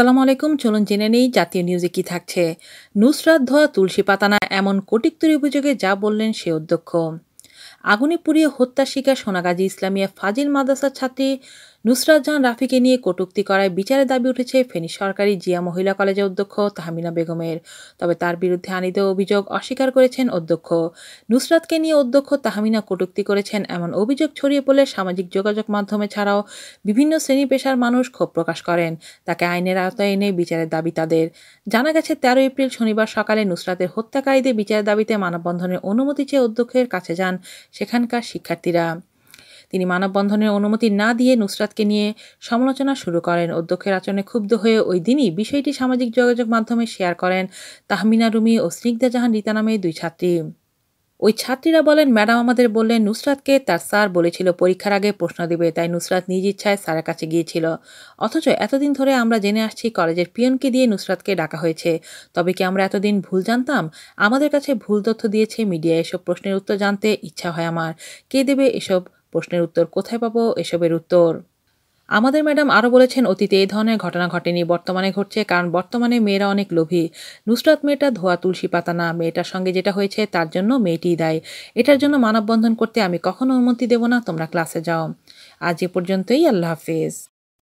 আসসালামু আলাইকুম। চলুন জেনে নেই জাতীয় নিউজে কি থাকছে। নুসরাত ধোয়া তুলসী পাতা না, এমন কটূক্তির অভিযোগে যা বললেন সে অধ্যক্ষ। আগুনে পুড়িয়ে হত্যার শিকার সোনাগাজী ইসলামিয়া ফাজিল মাদ্রাসার ছাত্রী নুসরাত জাহান রাফিকে নিয়ে কটূক্তি করায় বিচারের দাবি উঠেছে ফেনী সরকারি জিয়া মহিলা কলেজের অধ্যক্ষ তাহমিনা বেগমের। তবে তার বিরুদ্ধে আনীত অভিযোগ অস্বীকার করেছেন অধ্যক্ষ। নুসরাতকে নিয়ে অধ্যক্ষ তাহমিনা কটূক্তি করেছেন এমন অভিযোগ ছড়িয়ে পড়লে সামাজিক যোগাযোগ মাধ্যমে ছাড়াও বিভিন্ন শ্রেণী পেশার মানুষ ক্ষোভ প্রকাশ করেন। তাকে আইনের আওতায় এনে বিচারের দাবি তাদের। জানা গেছে ১৩ এপ্রিল শনিবার সকালে নুসরাতের হত্যাকারীদের বিচারের দাবিতে মানববন্ধনের অনুমতি চেয়ে অধ্যক্ষের কাছে যান সেখানকার শিক্ষার্থীরা। তিনি মানববন্ধনের অনুমতি না দিয়ে নুসরাতকে নিয়ে সমালোচনা শুরু করেন। অধ্যক্ষের আচরণে ক্ষুব্ধ হয়ে ওই দিনই বিষয়টি সামাজিক যোগাযোগ মাধ্যমে শেয়ার করেন তাহমিনা রুমি ও স্নিগ্ধা জাহান রীতা নামে দুই ছাত্রী। ওই ছাত্রীরা বলেন, ম্যাডাম আমাদের বললেন নুসরাতকে তার স্যার বলেছিল পরীক্ষার আগে প্রশ্ন দিবে, তাই নুসরাত নিজ ইচ্ছায় স্যারের কাছে গিয়েছিল। অথচ এতদিন ধরে আমরা জেনে আসছি কলেজের পিয়নকে দিয়ে নুসরাতকে ডাকা হয়েছে। তবে কি আমরা এতদিন ভুল জানতাম? আমাদের কাছে ভুল তথ্য দিয়েছে মিডিয়া। এসব প্রশ্নের উত্তর জানতে ইচ্ছা হয় আমার। কে দেবে এসব প্রশ্নের উত্তর? কোথায় পাবো এসবের উত্তর? আমাদের ম্যাডাম আরও বলেছেন, অতীতে এই ধরনের ঘটনা ঘটেনি, বর্তমানে ঘটছে, কারণ বর্তমানে মেয়েরা অনেক লোভী। নুসরাত মেয়েটা ধোয়া তুলসী পাতা না, মেয়েটার সঙ্গে যেটা হয়েছে তার জন্য মেয়েটিই দায়ী। এটার জন্য মানববন্ধন করতে আমি কখনো অনুমতি দেব না, তোমরা ক্লাসে যাও। আজ এ পর্যন্তই, আল্লাহ হাফেজ।